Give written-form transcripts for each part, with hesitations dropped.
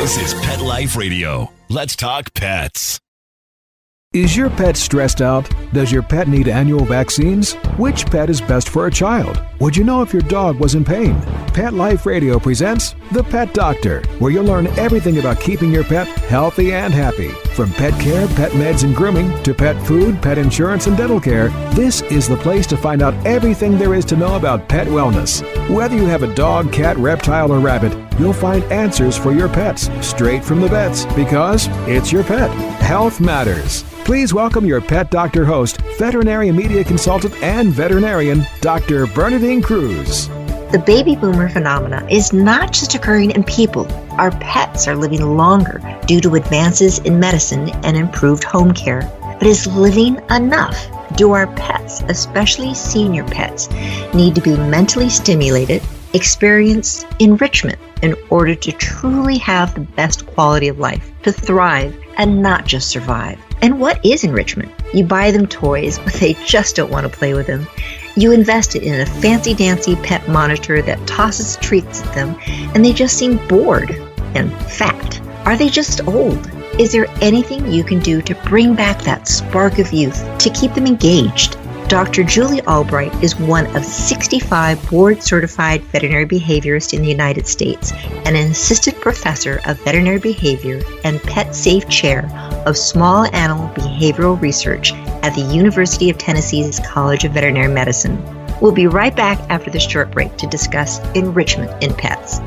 This is Pet Life Radio. Let's talk pets. Is your pet stressed out? Does your pet need annual vaccines? Which pet is best for a child? Would you know if your dog was in pain? Pet Life Radio presents The Pet Doctor, where you'll learn everything about keeping your pet healthy and happy. From pet care, pet meds and grooming, to pet food, pet insurance, and dental care, this is the place to find out everything there is to know about pet wellness. Whether you have a dog, cat, reptile, or rabbit, you'll find answers for your pets straight from the vets, because it's your pet. Health matters. Please welcome your Pet Doctor host, veterinary media consultant and veterinarian, Dr. Bernadine Cruz. The baby boomer phenomena is not just occurring in people. Our pets are living longer due to advances in medicine and improved home care. But is living enough? Do our pets, especially senior pets, need to be mentally stimulated, experience enrichment in order to truly have the best quality of life, to thrive and not just survive? And what is enrichment? You buy them toys, but they just don't want to play with them. You invest it in a fancy dancy pet monitor that tosses treats at them, and they just seem bored and fat. Are they just old? Is there anything you can do to bring back that spark of youth, to keep them engaged? Dr. Julie Albright is one of 65 board-certified veterinary behaviorists in the United States and an assistant professor of veterinary behavior and PetSafe chair of small animal behavioral research at the University of Tennessee's College of Veterinary Medicine. We'll be right back after this short break to discuss enrichment in pets.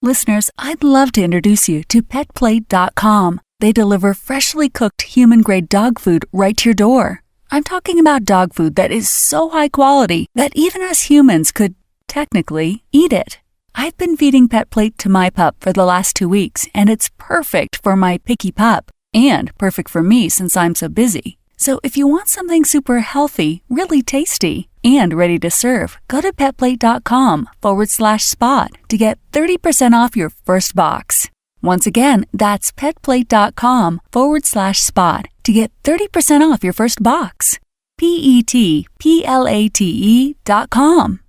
Listeners, I'd love to introduce you to PetPlate.com. They deliver freshly cooked human-grade dog food right to your door. I'm talking about dog food that is so high quality that even us humans could, technically, eat it. I've been feeding PetPlate to my pup for the last 2 weeks, and it's perfect for my picky pup, and perfect for me since I'm so busy. So if you want something super healthy, really tasty, and ready to serve, go to petplate.com/spot to get 30% off your first box. Once again, that's petplate.com/spot to get 30% off your first box. petplate.com.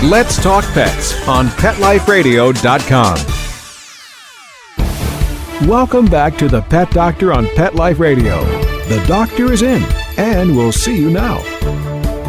Let's Talk Pets on PetLifeRadio.com. Welcome back to the Pet Doctor on Pet Life Radio. The doctor is in, and we'll see you now.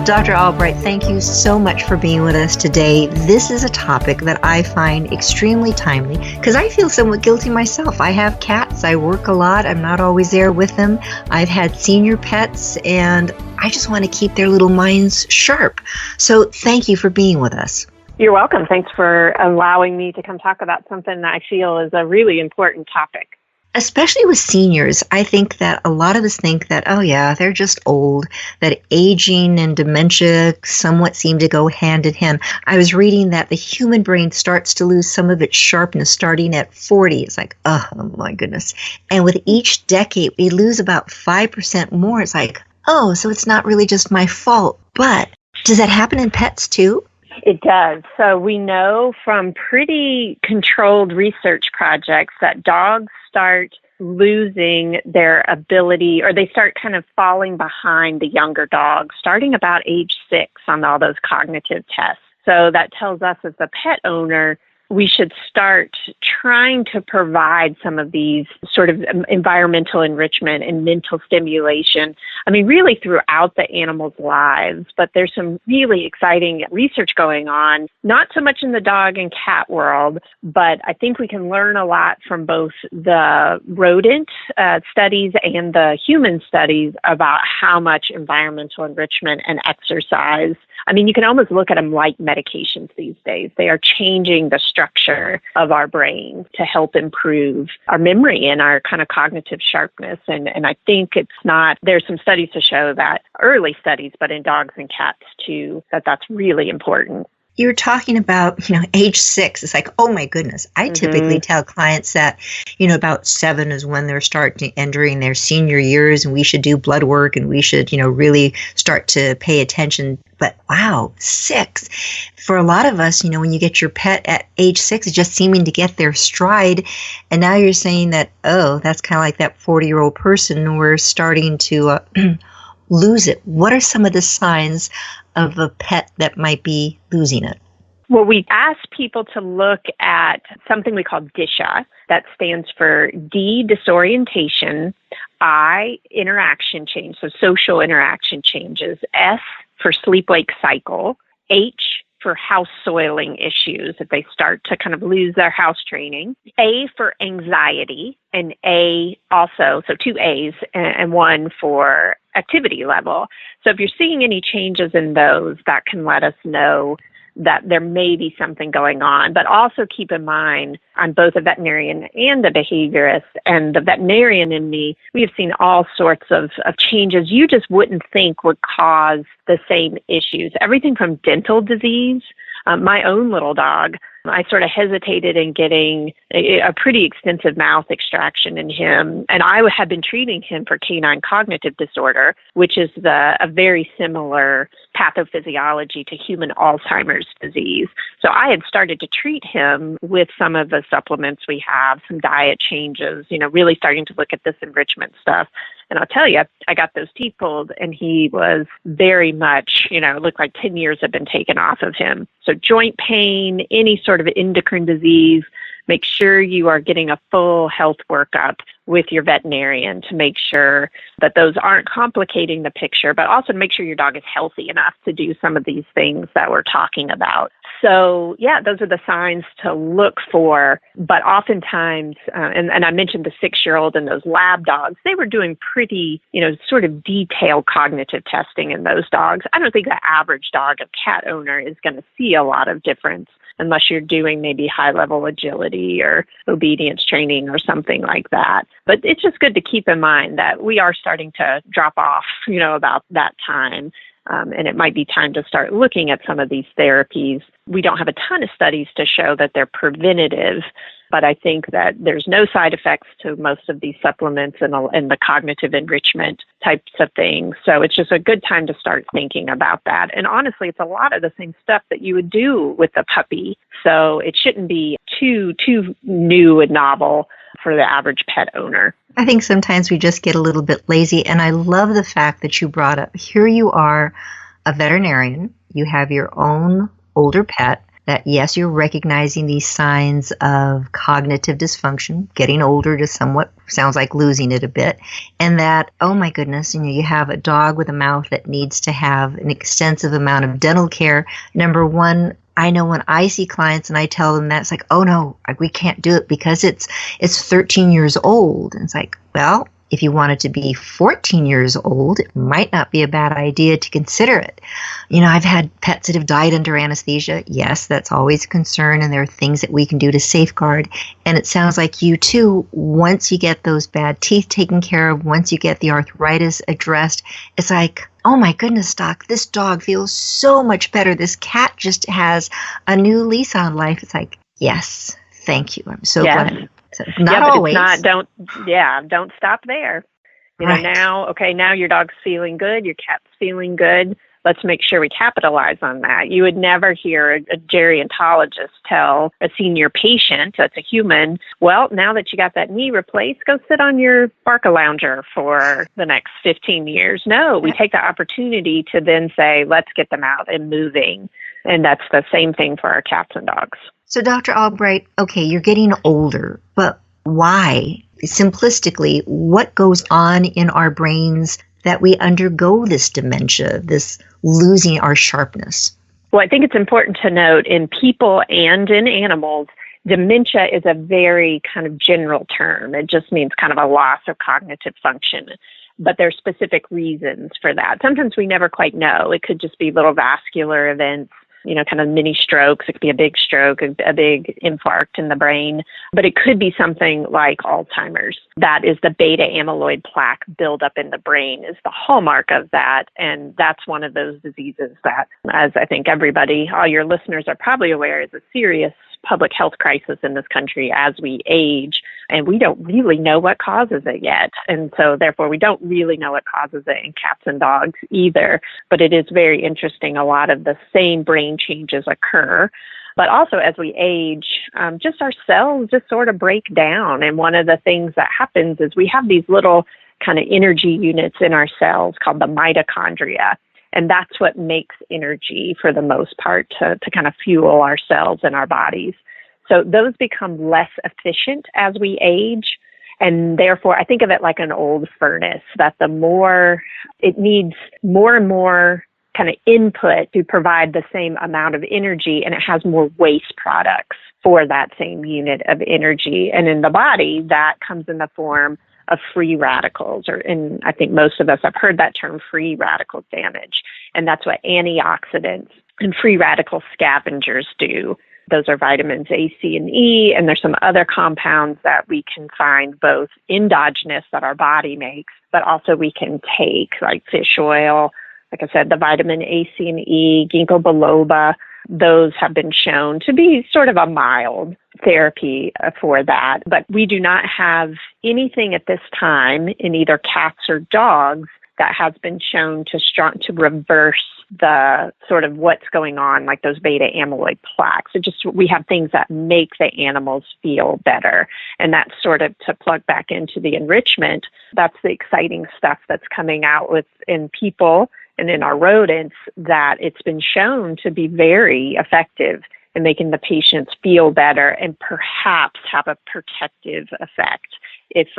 Dr. Albright, thank you so much for being with us today. This is a topic that I find extremely timely because I feel somewhat guilty myself. I have cats. I work a lot. I'm not always there with them. I've had senior pets, and I just want to keep their little minds sharp. So thank you for being with us. You're welcome. Thanks for allowing me to come talk about something that I feel is a really important topic. Especially with seniors, I think that a lot of us think that, oh yeah, they're just old, that aging and dementia somewhat seem to go hand in hand. I was reading that the human brain starts to lose some of its sharpness starting at 40. It's like, oh my goodness. And with each decade, we lose about 5% more. It's like, oh, so it's not really just my fault. But does that happen in pets too? It does. So we know from pretty controlled research projects that dogs start losing their ability, or they start kind of falling behind the younger dogs, starting about age 6 on all those cognitive tests. So that tells us as the pet owner, we should start trying to provide some of these sort of environmental enrichment and mental stimulation. I mean, really throughout the animals' lives, but there's some really exciting research going on, not so much in the dog and cat world, but I think we can learn a lot from both the rodent studies and the human studies about how much environmental enrichment and exercise. I mean, you can almost look at them like medications these days. They are changing the structure of our brain to help improve our memory and our kind of cognitive sharpness. And I think there's some studies to show that, early studies, but in dogs and cats too, that's really important. You're talking about, age 6. It's like, oh my goodness. I typically tell clients that, about 7 is when they're entering their senior years, and we should do blood work, and we should, really start to pay attention. But wow, 6. For a lot of us, when you get your pet at age 6, it's just seeming to get their stride. And now you're saying that, oh, that's kind of like that 40-year-old person. We're starting to lose it. What are some of the signs of a pet that might be losing it? Well, we asked people to look at something we call DISHA. That stands for D, disorientation, I, interaction change, so social interaction changes, S for sleep-wake cycle, H for house soiling issues, if they start to kind of lose their house training, A for anxiety, and A also, so 2 A's and 1 for activity level. So if you're seeing any changes in those, that can let us know that there may be something going on. But also keep in mind, I'm both a veterinarian and a behaviorist, and the veterinarian in me, we have seen all sorts of changes you just wouldn't think would cause the same issues. Everything from dental disease. My own little dog, I sort of hesitated in getting a pretty extensive mouth extraction in him. And I had been treating him for canine cognitive disorder, which is a very similar pathophysiology to human Alzheimer's disease. So I had started to treat him with some of the supplements we have, some diet changes, really starting to look at this enrichment stuff. And I'll tell you, I got those teeth pulled and he was very much, looked like 10 years had been taken off of him. So joint pain, any sort of endocrine disease, make sure you are getting a full health workup with your veterinarian to make sure that those aren't complicating the picture, but also to make sure your dog is healthy enough to do some of these things that we're talking about. So, yeah, those are the signs to look for. But oftentimes, and I mentioned the 6-year-old and those lab dogs, they were doing pretty, sort of detailed cognitive testing in those dogs. I don't think the average dog of cat owner is going to see a lot of difference unless you're doing maybe high-level agility or obedience training or something like that. But it's just good to keep in mind that we are starting to drop off, about that time. And it might be time to start looking at some of these therapies. We don't have a ton of studies to show that they're preventative, but I think that there's no side effects to most of these supplements and the cognitive enrichment types of things. So it's just a good time to start thinking about that. And honestly, it's a lot of the same stuff that you would do with a puppy. So it shouldn't be too new and novel for the average pet owner. I think sometimes we just get a little bit lazy, and I love the fact that you brought up, here you are, a veterinarian, you have your own older pet, that yes, you're recognizing these signs of cognitive dysfunction, getting older to somewhat, sounds like losing it a bit, and that, oh my goodness, you have a dog with a mouth that needs to have an extensive amount of dental care. Number one, I know when I see clients and I tell them that, it's like, oh no, we can't do it because it's 13 years old. And it's like, well, if you want it to be 14 years old, it might not be a bad idea to consider it. I've had pets that have died under anesthesia. Yes, that's always a concern, and there are things that we can do to safeguard. And it sounds like you too, once you get those bad teeth taken care of, once you get the arthritis addressed, it's like, oh my goodness, Doc, this dog feels so much better. This cat just has a new lease on life. It's like, yes, thank you. I'm so glad. So not always. Don't stop there. Right. Now your dog's feeling good, your cat's feeling good. Let's make sure we capitalize on that. You would never hear a gerontologist tell a senior patient, that's a human, well, now that you got that knee replaced, go sit on your Barca-lounger for the next 15 years. No, we take the opportunity to then say, let's get them out and moving. And that's the same thing for our cats and dogs. So Dr. Albright, okay, you're getting older, but why? Simplistically, what goes on in our brains that we undergo this dementia, this losing our sharpness? Well, I think it's important to note in people and in animals, dementia is a very kind of general term. It just means kind of a loss of cognitive function. But there's specific reasons for that. Sometimes we never quite know. It could just be little vascular events, kind of mini strokes. It could be a big stroke, a big infarct in the brain. But it could be something like Alzheimer's. That is the beta amyloid plaque buildup in the brain is the hallmark of that. And that's one of those diseases that, as I think all your listeners are probably aware, is a serious public health crisis in this country as we age. And we don't really know what causes it yet. And so therefore, we don't really know what causes it in cats and dogs either. But it is very interesting. A lot of the same brain changes occur. But also as we age, just our cells just sort of break down. And one of the things that happens is we have these little kind of energy units in our cells called the mitochondria. And that's what makes energy for the most part to kind of fuel our cells and our bodies. So those become less efficient as we age. And therefore, I think of it like an old furnace, that the more it needs more and more kind of input to provide the same amount of energy, and it has more waste products for that same unit of energy. And in the body, that comes in the form of free radicals, and I think most of us have heard that term, free radical damage. And that's what antioxidants and free radical scavengers do. Those are vitamins A, C, and E, and there's some other compounds that we can find both endogenous that our body makes, but also we can take, like fish oil, like I said, the vitamin A, C, and E, ginkgo biloba. Those have been shown to be sort of a mild therapy for that. But we do not have anything at this time in either cats or dogs that has been shown to reverse the sort of what's going on, like those beta amyloid plaques. We have things that make the animals feel better. And that's sort of to plug back into the enrichment. That's the exciting stuff that's coming out in people and in our rodents, that it's been shown to be very effective in making the patients feel better and perhaps have a protective effect if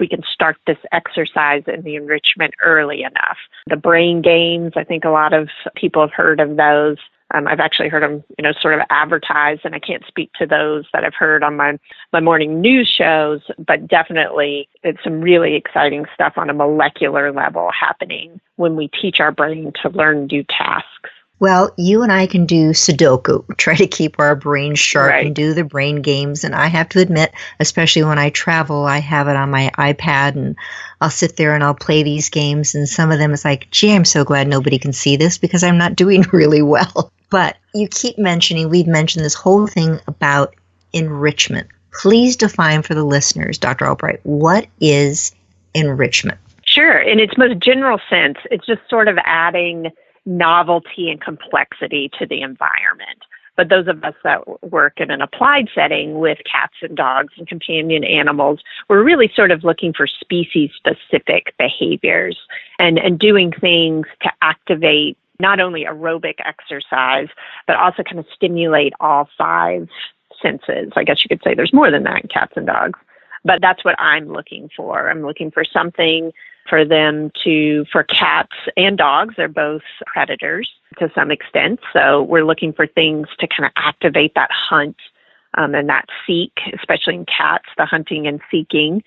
we can start this exercise and the enrichment early enough. The brain games, I think a lot of people have heard of those. I've actually heard them, sort of advertised, and I can't speak to those that I've heard on my morning news shows, but definitely it's some really exciting stuff on a molecular level happening when we teach our brain to learn new tasks. Well, you and I can do Sudoku, try to keep our brain sharp Right. and do the brain games. And I have to admit, especially when I travel, I have it on my iPad and I'll sit there and I'll play these games. And some of them is like, gee, I'm so glad nobody can see this because I'm not doing really well. But you keep we've mentioned this whole thing about enrichment. Please define for the listeners, Dr. Albright, what is enrichment? Sure. In its most general sense, it's just sort of adding novelty and complexity to the environment. But those of us that work in an applied setting with cats and dogs and companion animals, we're really sort of looking for species-specific behaviors and doing things to activate not only aerobic exercise, but also kind of stimulate all five senses. I guess you could say there's more than that in cats and dogs. But that's what I'm looking for. I'm looking for something for cats and dogs. They're both predators to some extent. So we're looking for things to kind of activate that hunt and that seek, especially in cats, the hunting and seeking.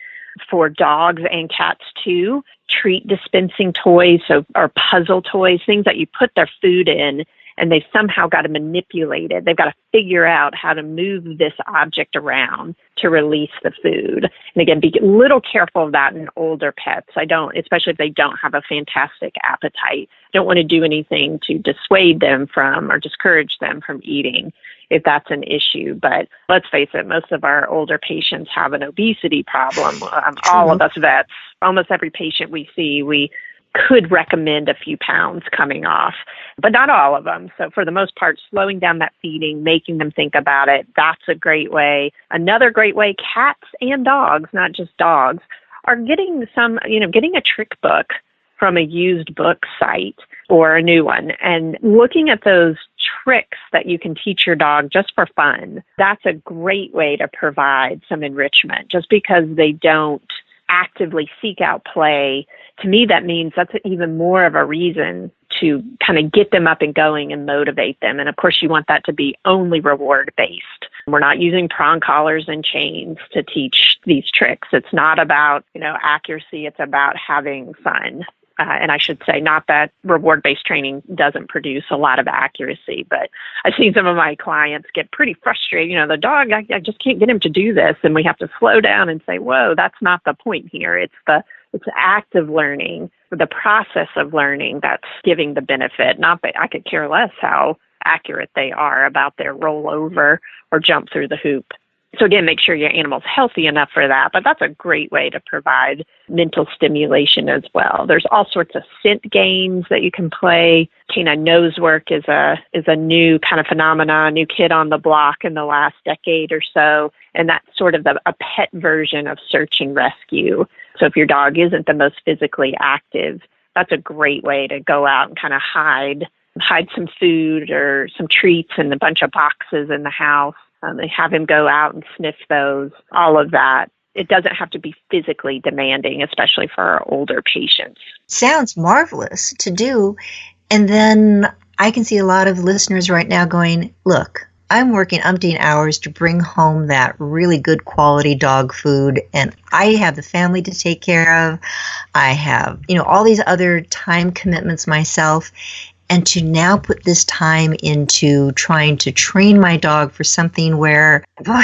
For dogs and cats too, treat dispensing toys, or puzzle toys, things that you put their food in and they've somehow got to manipulate it. They've got to figure out how to move this object around to release the food. And again, be a little careful of that in older pets. Especially if they don't have a fantastic appetite. Don't want to do anything to dissuade them from or discourage them from eating if that's an issue. But let's face it, most of our older patients have an obesity problem. All of us vets, almost every patient we see, we could recommend a few pounds coming off, but not all of them. So for the most part, slowing down that feeding, making them think about it, that's a great way. Another great way, cats and dogs, not just dogs, are getting a trick book from a used book site or a new one and looking at those tricks that you can teach your dog just for fun. That's a great way to provide some enrichment. Just because they don't actively seek out play, to me, that means that's even more of a reason to kind of get them up and going and motivate them. And of course, you want that to be only reward-based. We're not using prong collars and chains to teach these tricks. It's not about, accuracy. It's about having fun. And I should say, not that reward-based training doesn't produce a lot of accuracy, but I've seen some of my clients get pretty frustrated. The dog, I just can't get him to do this. And we have to slow down and say, whoa, that's not the point here. It's active learning, the process of learning that's giving the benefit. Not that I could care less how accurate they are about their rollover or jump through the hoop. So again, make sure your animal's healthy enough for that, but that's a great way to provide mental stimulation as well. There's all sorts of scent games that you can play. Canine nose work is a new kind of phenomenon, new kid on the block in the last decade or so, and that's sort of a pet version of search and rescue. So if your dog isn't the most physically active, that's a great way to go out and kind of hide some food or some treats in a bunch of boxes in the house. They have him go out and sniff those, all of that. It doesn't have to be physically demanding, especially for our older patients. Sounds marvelous to do. And then I can see a lot of listeners right now going, look, I'm working umpteen hours to bring home that really good quality dog food, and I have the family to take care of. I have, all these other time commitments myself. And to now put this time into trying to train my dog for something where, boy,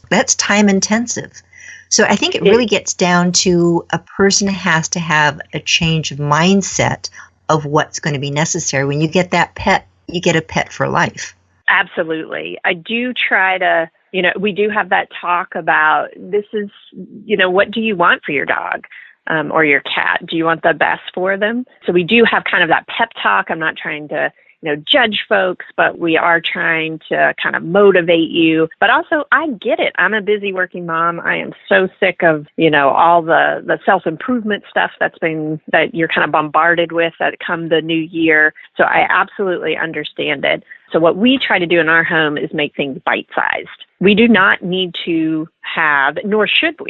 that's time intensive. So I think it really gets down to a person has to have a change of mindset of what's going to be necessary. When you get that pet, you get a pet for life. Absolutely. I do try to, we do have that talk about this is, what do you want for your dog? Or your cat? Do you want the best for them? So we do have kind of that pep talk. I'm not trying to, judge folks, but we are trying to kind of motivate you. But also, I get it. I'm a busy working mom. I am so sick of, all the self-improvement stuff that you're kind of bombarded with that come the new year. So I absolutely understand it. So what we try to do in our home is make things bite-sized. We do not need to have, nor should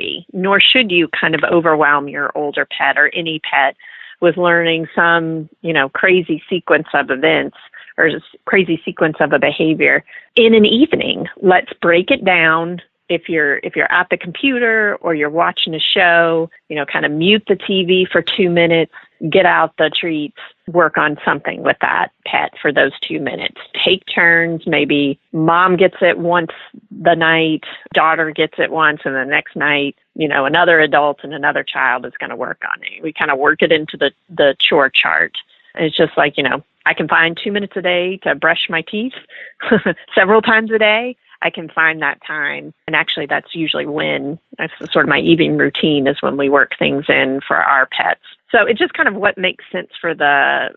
you kind of overwhelm your older pet or any pet with learning some, crazy sequence of events or crazy sequence of a behavior in an evening. Let's break it down. If you're at the computer or you're watching a show, kind of mute the TV for 2 minutes, get out the treats, work on something with that pet for those 2 minutes. Take turns. Maybe mom gets it once the night, daughter gets it once, and the next night, another adult and another child is going to work on it. We kind of work it into the chore chart. And it's just like, I can find 2 minutes a day to brush my teeth several times a day. I can find that time. And actually, that's usually that's sort of my evening routine is when we work things in for our pets. So it's just kind of what makes sense for the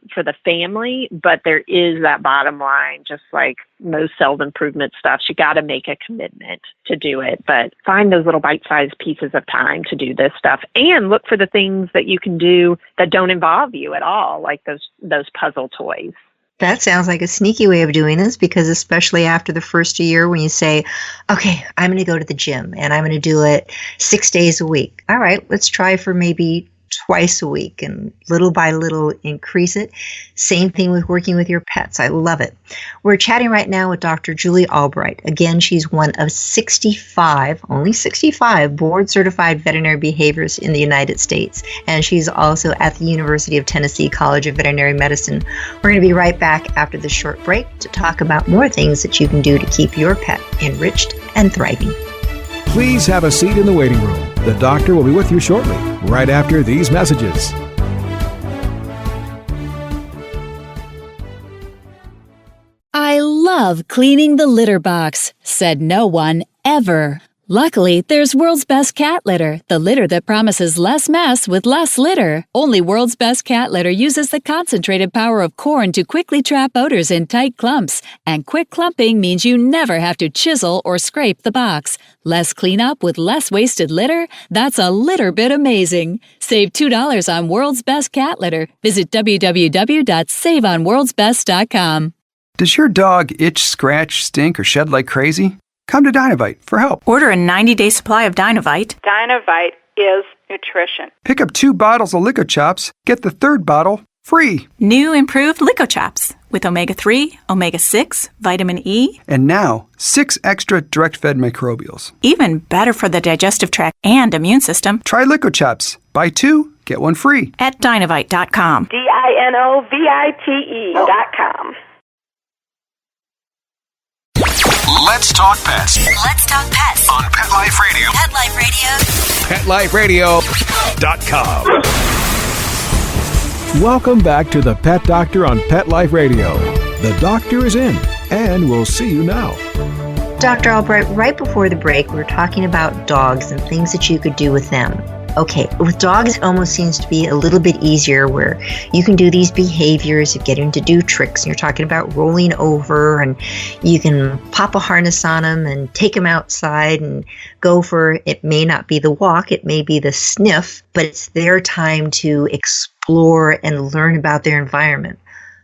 family. But there is that bottom line, just like most self-improvement stuff, you got to make a commitment to do it. But find those little bite-sized pieces of time to do this stuff and look for the things that you can do that don't involve you at all, like those puzzle toys. That sounds like a sneaky way of doing this, because especially after the first year when you say, okay, I'm going to go to the gym and I'm going to do it 6 days a week. All right, let's try for maybe twice a week and little by little increase it. Same thing with working with your pets. I love it. We're chatting right now with Dr. Julie Albright. Again, she's one of only 65 board-certified veterinary behaviorists in the United States. And she's also at the University of Tennessee College of Veterinary Medicine. We're going to be right back after this short break to talk about more things that you can do to keep your pet enriched and thriving. Please have a seat in the waiting room. The doctor will be with you shortly, right after these messages. I love cleaning the litter box, said no one ever. Luckily, there's World's Best Cat Litter, the litter that promises less mess with less litter. Only World's Best Cat Litter uses the concentrated power of corn to quickly trap odors in tight clumps. And quick clumping means you never have to chisel or scrape the box. Less cleanup with less wasted litter? That's a litter bit amazing. Save $2 on World's Best Cat Litter. Visit www.saveonworldsbest.com. Does your dog itch, scratch, stink, or shed like crazy? Come to Dynavite for help. Order a 90-day supply of Dynavite. Dynavite is nutrition. Pick up 2 bottles of Lico Chops. Get the 3rd bottle free. New improved Lico Chops with omega-3, omega-6, vitamin E. And now, 6 extra direct-fed microbials. Even better for the digestive tract and immune system. Try Lico Chops. Buy 2, get 1 free. At Dynavite.com. DINOVITE.com. Let's talk pets. Let's talk pets On Pet Life Radio. Pet Life Radio. PetLifeRadio.com. Welcome back to the Pet Doctor on Pet Life Radio. The doctor is in, and we'll see you now. Dr. Albright, right before the break, we were talking about dogs and things that you could do with them. Okay, with dogs, it almost seems to be a little bit easier where you can do these behaviors of getting to do tricks. And you're talking about rolling over, and you can pop a harness on them and take them outside and go for, it may not be the walk, it may be the sniff, but it's their time to explore explore and learn about their environment.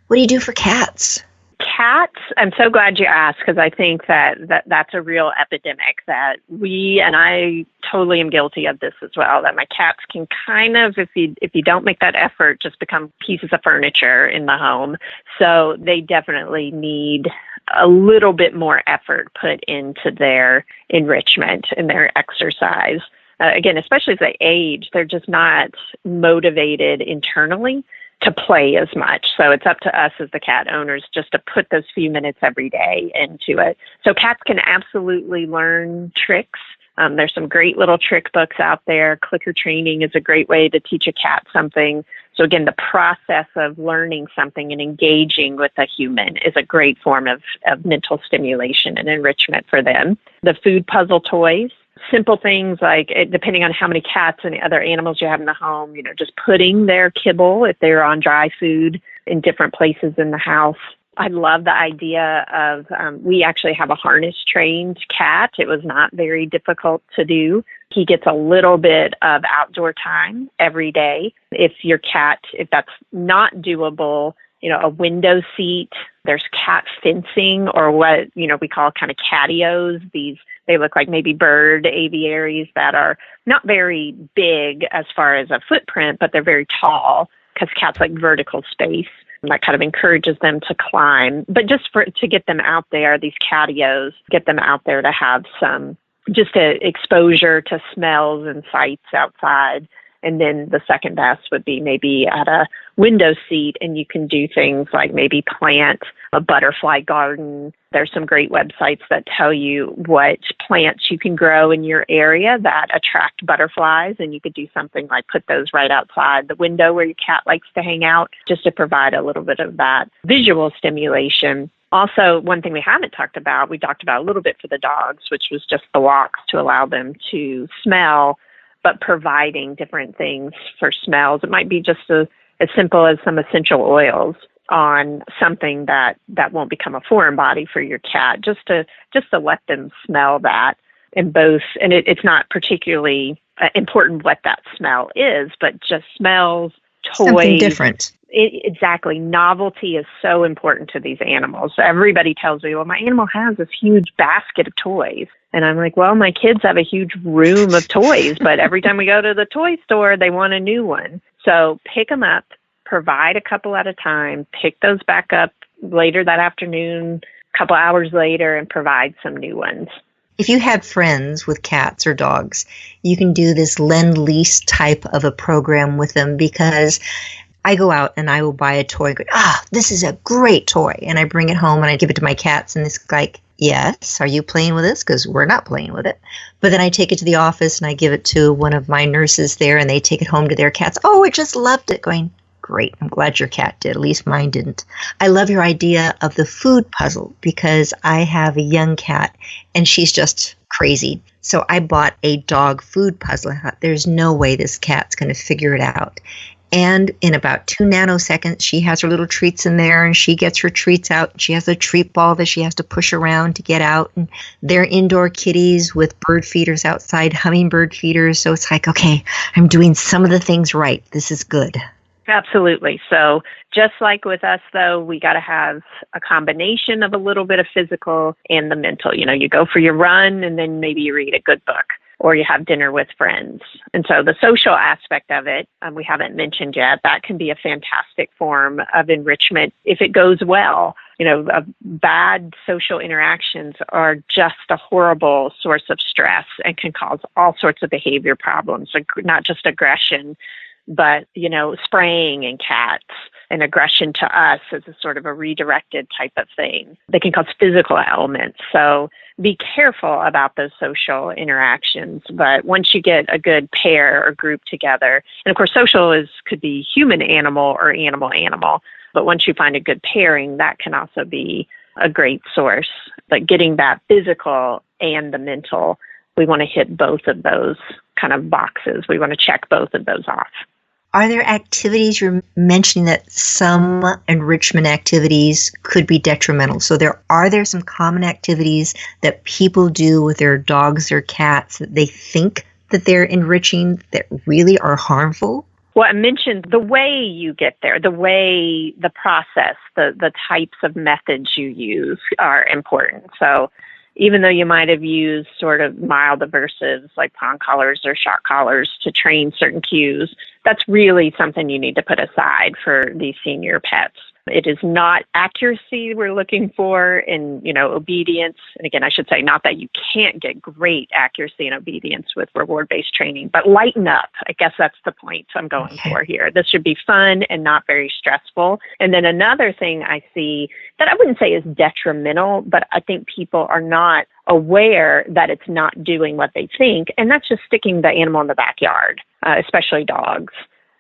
What do you do for cats? Cats, I'm so glad you asked, because I think that's a real epidemic that and I totally am guilty of this as well, that my cats can kind of, if you don't make that effort, just become pieces of furniture in the home. So they definitely need a little bit more effort put into their enrichment and their exercise. Again, especially as they age, they're just not motivated internally to play as much. So it's up to us as the cat owners just to put those few minutes every day into it. So cats can absolutely learn tricks. There's some great little trick books out there. Clicker training is a great way to teach a cat something. So again, the process of learning something and engaging with a human is a great form of mental stimulation and enrichment for them. The food puzzle toys, simple things like, depending on how many cats and other animals you have in the home, just putting their kibble, if they're on dry food, in different places in the house. I love the idea of, we actually have a harness trained cat. It was not very difficult to do. He gets a little bit of outdoor time every day. If that's not doable, a window seat, there's cat fencing, or what, we call kind of catios. They look like maybe bird aviaries that are not very big as far as a footprint, but they're very tall because cats like vertical space. And that kind of encourages them to climb. But just to get them out there, these catios, get them out there to have some just exposure to smells and sights outside. And then the second best would be maybe at a window seat, and you can do things like maybe plant a butterfly garden. There's some great websites that tell you what plants you can grow in your area that attract butterflies, and you could do something like put those right outside the window where your cat likes to hang out, just to provide a little bit of that visual stimulation. Also, one thing we haven't talked about, we talked about a little bit for the dogs, which was just the walks to allow them to smell, but providing different things for smells. It might be just as simple as some essential oils on something that won't become a foreign body for your cat, just to let them smell that. And it's not particularly important what that smell is, but just smells, toys. Something different. Exactly. Novelty is so important to these animals. Everybody tells me, well, my animal has this huge basket of toys. And I'm like, well, my kids have a huge room of toys, but every time we go to the toy store, they want a new one. So pick them up, provide a couple at a time, pick those back up later that afternoon, a couple hours later, and provide some new ones. If you have friends with cats or dogs, you can do this lend-lease type of a program with them, because I go out and I will buy a toy and go, this is a great toy. And I bring it home and I give it to my cats, and it's like, yes, are you playing with this? Because we're not playing with it. But then I take it to the office and I give it to one of my nurses there, and they take it home to their cats. Oh, it just loved it. Going, great. I'm glad your cat did. At least mine didn't. I love your idea of the food puzzle, because I have a young cat and she's just crazy. So I bought a dog food puzzle. I thought, there's no way this cat's going to figure it out. And in about 2 nanoseconds, she has her little treats in there, and she gets her treats out. She has a treat ball that she has to push around to get out. And they're indoor kitties with bird feeders outside, hummingbird feeders. So it's like, okay, I'm doing some of the things right. This is good. Absolutely. So just like with us, though, we got to have a combination of a little bit of physical and the mental. You go for your run, and then maybe you read a good book, or you have dinner with friends. And so the social aspect of it, we haven't mentioned yet, that can be a fantastic form of enrichment if it goes well. Bad social interactions are just a horrible source of stress and can cause all sorts of behavior problems, not just aggression, but, spraying in cats and aggression to us is a sort of a redirected type of thing. They can cause physical ailments. So be careful about those social interactions. But once you get a good pair or group together, and of course, social could be human-animal or animal-animal. But once you find a good pairing, that can also be a great source. But getting that physical and the mental, we want to hit both of those kind of boxes. We want to check both of those off. Are there activities, you're mentioning that some enrichment activities could be detrimental? So are there some common activities that people do with their dogs or cats that they think that they're enriching that really are harmful? Well, I mentioned the way you get there, the process, the types of methods you use are important. So even though you might have used sort of mild aversives like prong collars or shock collars to train certain cues, that's really something you need to put aside for these senior pets. It is not accuracy we're looking for in, obedience. And again, I should say not that you can't get great accuracy and obedience with reward-based training, but lighten up. I guess that's the point I'm going for here. This should be fun and not very stressful. And then another thing I see that I wouldn't say is detrimental, but I think people are not aware that it's not doing what they think, and that's just sticking the animal in the backyard, especially dogs.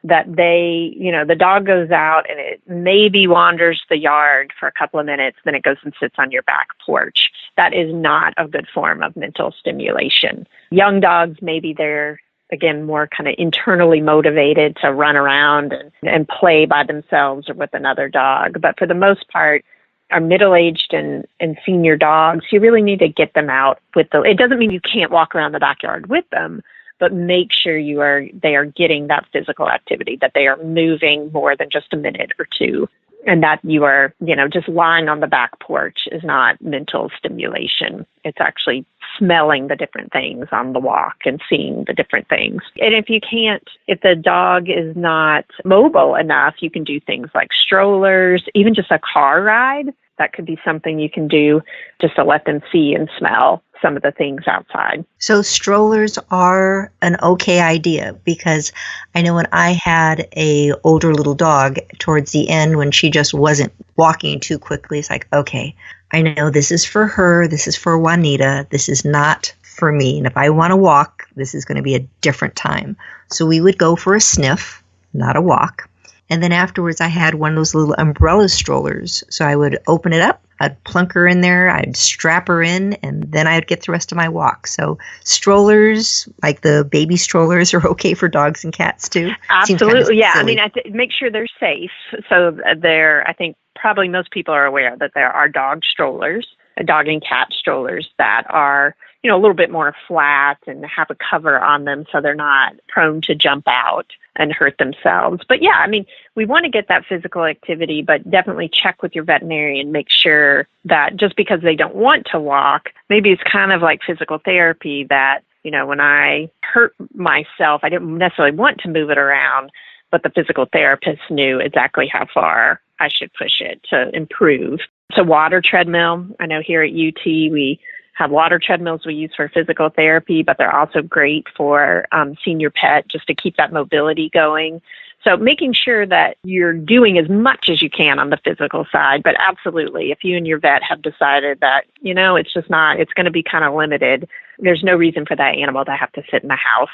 That the dog goes out and it maybe wanders the yard for a couple of minutes, then it goes and sits on your back porch. That is not a good form of mental stimulation. Young dogs, maybe they're, again, more kind of internally motivated to run around and play by themselves or with another dog. But for the most part, our middle-aged and senior dogs, you really need to get them out with it doesn't mean you can't walk around the backyard with them, but make sure they are getting that physical activity, that they are moving more than just a minute or two, and that you are, just lying on the back porch is not mental stimulation. It's actually smelling the different things on the walk and seeing the different things. And if the dog is not mobile enough, you can do things like strollers, even just a car ride. That could be something you can do just to let them see and smell some of the things outside. So strollers are an okay idea, because I know when I had a older little dog towards the end, when she just wasn't walking too quickly, it's like, okay, I know this is for her, this is for Juanita, this is not for me. And if I want to walk, this is going to be a different time. So we would go for a sniff, not a walk. And then afterwards, I had one of those little umbrella strollers. So I would open it up, I'd plunk her in there, I'd strap her in, and then I'd get the rest of my walk. So strollers, like the baby strollers, are okay for dogs and cats too. Absolutely, yeah. Silly. I mean, make sure they're safe. So I think probably most people are aware that there are dog strollers, dog and cat strollers that are, a little bit more flat and have a cover on them so they're not prone to jump out and hurt themselves. But yeah, I mean, we want to get that physical activity, but definitely check with your veterinarian, make sure that just because they don't want to walk, maybe it's kind of like physical therapy that, when I hurt myself, I didn't necessarily want to move it around, but the physical therapist knew exactly how far I should push it to improve. So water treadmill, I know here at UT, we have water treadmills we use for physical therapy, but they're also great for senior pet just to keep that mobility going. So making sure that you're doing as much as you can on the physical side, but absolutely, if you and your vet have decided that, it's going to be kind of limited, there's no reason for that animal to have to sit in the house.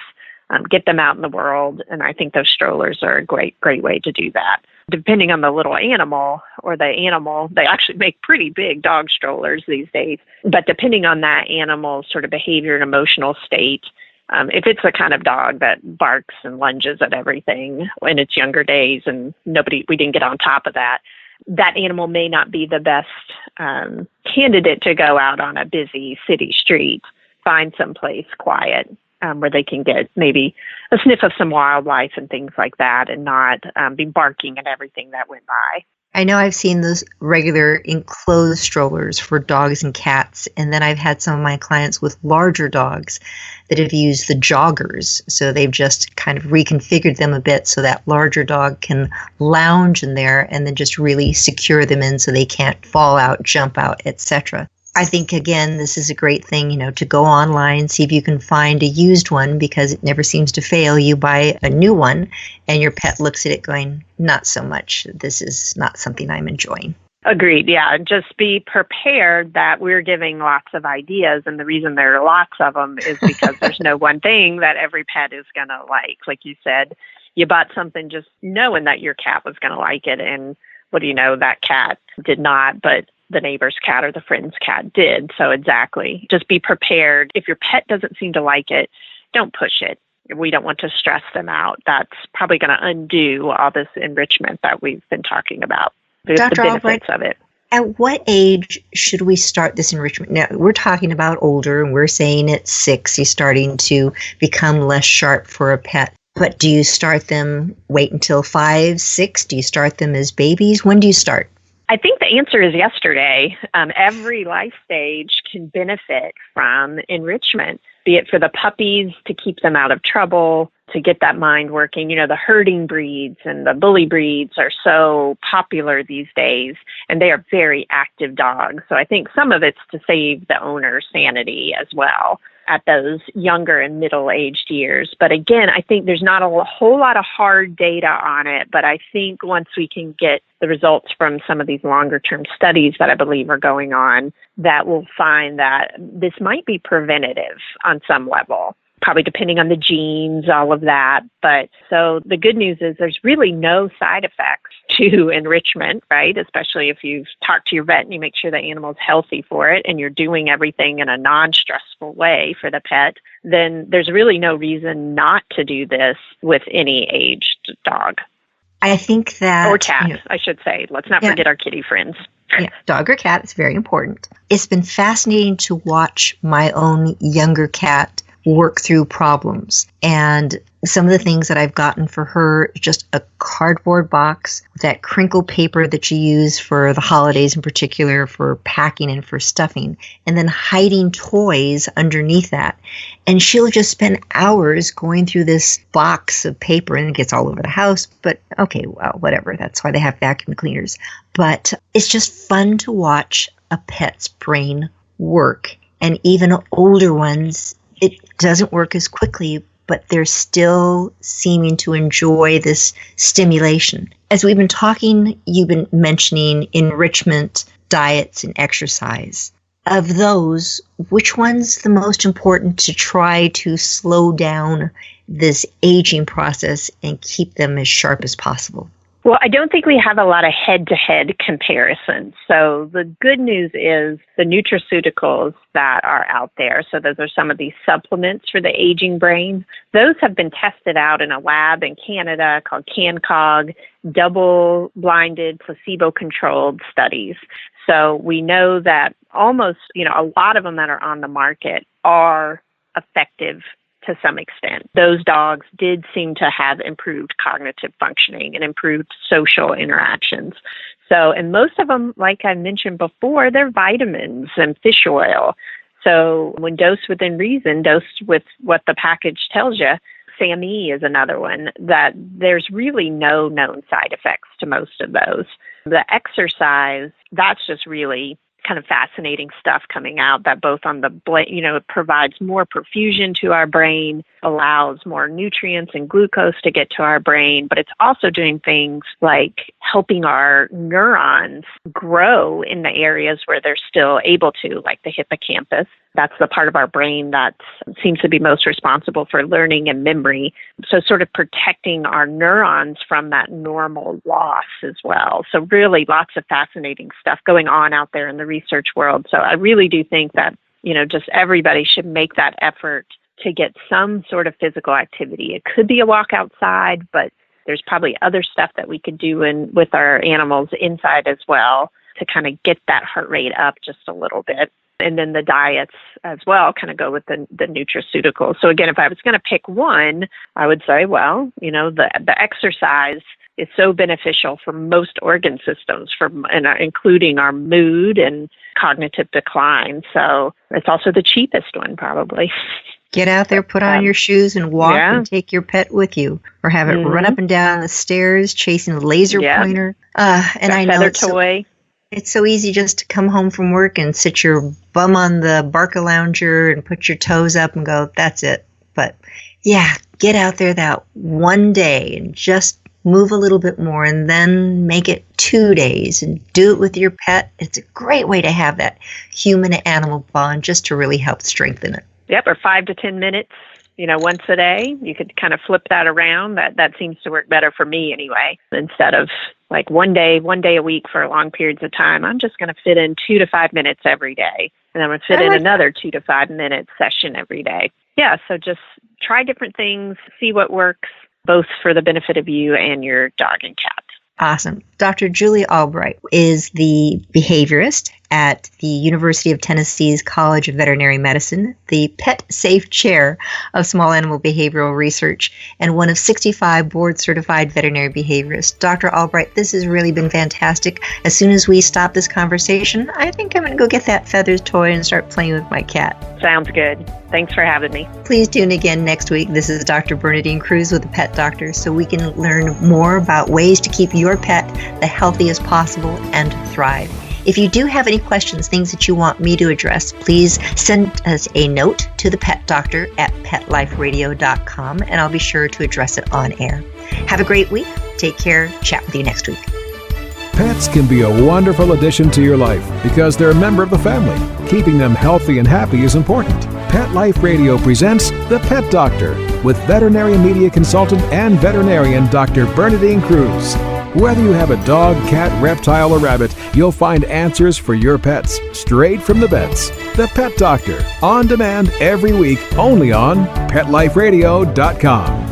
Get them out in the world, and I think those strollers are a great way to do that. Depending on the little animal or the animal, they actually make pretty big dog strollers these days. But depending on that animal's sort of behavior and emotional state, if it's the kind of dog that barks and lunges at everything in its younger days and we didn't get on top of that, that animal may not be the best candidate to go out on a busy city street. Find someplace quiet where they can get maybe a sniff of some wildlife and things like that and not be barking at everything that went by. I know I've seen those regular enclosed strollers for dogs and cats, and then I've had some of my clients with larger dogs that have used the joggers. So they've just kind of reconfigured them a bit so that larger dog can lounge in there and then just really secure them in so they can't fall out, jump out, etc. I think, again, this is a great thing, to go online, see if you can find a used one, because it never seems to fail. You buy a new one and your pet looks at it going, not so much. This is not something I'm enjoying. Agreed. Yeah. Just be prepared that we're giving lots of ideas. And the reason there are lots of them is because there's no one thing that every pet is going to like. Like you said, you bought something just knowing that your cat was going to like it. And what do you know, that cat did not, but the neighbor's cat or the friend's cat did. So exactly. Just be prepared. If your pet doesn't seem to like it, don't push it. We don't want to stress them out. That's probably going to undo all this enrichment that we've been talking about. The benefits of it. At what age should we start this enrichment? Now, we're talking about older, and we're saying at 6, he's starting to become less sharp for a pet. But do you start them, wait until 5, 6? Do you start them as babies? When do you start? I think the answer is yesterday. Every life stage can benefit from enrichment, be it for the puppies to keep them out of trouble, to get that mind working. You know, the herding breeds and the bully breeds are so popular these days, and they are very active dogs. So I think some of it's to save the owner's sanity as well at those younger and middle-aged years. But again, I think there's not a whole lot of hard data on it, but I think once we can get the results from some of these longer-term studies that I believe are going on, that we'll find that this might be preventative on some level, probably depending on the genes, all of that. But so the good news is there's really no side effects to enrichment, right? Especially if you've talked to your vet and you make sure the animal's healthy for it and you're doing everything in a non-stressful way for the pet, then there's really no reason not to do this with any aged dog. I think that... Or cat, I should say. Let's not forget our kitty friends. Yeah, dog or cat is very important. It's been fascinating to watch my own younger cat work through problems. And some of the things that I've gotten for her, just a cardboard box, that crinkle paper that you use for the holidays in particular, for packing and for stuffing, and then hiding toys underneath that. And she'll just spend hours going through this box of paper, and it gets all over the house. But okay, well, whatever. That's why they have vacuum cleaners. But it's just fun to watch a pet's brain work. And even older ones, it doesn't work as quickly, but they're still seeming to enjoy this stimulation. As we've been talking, you've been mentioning enrichment, diets, and exercise. Of those, which one's the most important to try to slow down this aging process and keep them as sharp as possible? Well, I don't think we have a lot of head-to-head comparisons. So the good news is the nutraceuticals that are out there, so those are some of these supplements for the aging brain, those have been tested out in a lab in Canada called CanCog, double-blinded, placebo-controlled studies. So we know that almost, a lot of them that are on the market are effective to some extent. Those dogs did seem to have improved cognitive functioning and improved social interactions. So, and most of them, like I mentioned before, they're vitamins and fish oil. So when dosed within reason, dosed with what the package tells you, SAMe is another one, that there's really no known side effects to most of those. The exercise, that's just really kind of fascinating stuff coming out, that both on the it provides more perfusion to our brain, allows more nutrients and glucose to get to our brain, but it's also doing things like helping our neurons grow in the areas where they're still able to, like the hippocampus. That's the part of our brain that seems to be most responsible for learning and memory. So sort of protecting our neurons from that normal loss as well. So really lots of fascinating stuff going on out there in the research world. So I really do think that, just everybody should make that effort to get some sort of physical activity. It could be a walk outside, but there's probably other stuff that we could do with our animals inside as well to kind of get that heart rate up just a little bit. And then the diets as well kind of go with the nutraceuticals. So again, if I was going to pick one, I would say, well, the exercise is so beneficial for most organ systems, including our mood and cognitive decline. So it's also the cheapest one, probably. Get out there, put on your shoes, and walk and take your pet with you, or have it run up and down the stairs chasing a laser pointer. And I know feather toy. It's so easy just to come home from work and sit your bum on the Barca-Lounger and put your toes up and go, that's it. But yeah, get out there that one day and just move a little bit more, and then make it 2 days and do it with your pet. It's a great way to have that human-animal bond just to really help strengthen it. Yep, or 5 to 10 minutes, once a day. You could kind of flip that around. That seems to work better for me anyway, instead of like one day a week for long periods of time. I'm just going to fit in 2 to 5 minutes every day. And I'm going to fit in another 2 to 5 minute session every day. Yeah, so just try different things, see what works, both for the benefit of you and your dog and cat. Awesome. Dr. Julie Albright is the behaviorist at the University of Tennessee's College of Veterinary Medicine, the PetSafe Chair of Small Animal Behavioral Research, and one of 65 board-certified veterinary behaviorists. Dr. Albright, this has really been fantastic. As soon as we stop this conversation, I think I'm going to go get that feathers toy and start playing with my cat. Sounds good. Thanks for having me. Please tune again next week. This is Dr. Bernadine Cruz with the Pet Doctor, so we can learn more about ways to keep your pet the healthiest possible and thrive. If you do have any questions, things that you want me to address, please send us a note to the Pet Doctor at PetLifeRadio.com, and I'll be sure to address it on air. Have a great week. Take care. Chat with you next week. Pets can be a wonderful addition to your life because they're a member of the family. Keeping them healthy and happy is important. Pet Life Radio presents The Pet Doctor with veterinary media consultant and veterinarian Dr. Bernadine Cruz. Whether you have a dog, cat, reptile, or rabbit, you'll find answers for your pets straight from the vets. The Pet Doctor, on demand every week, only on PetLifeRadio.com.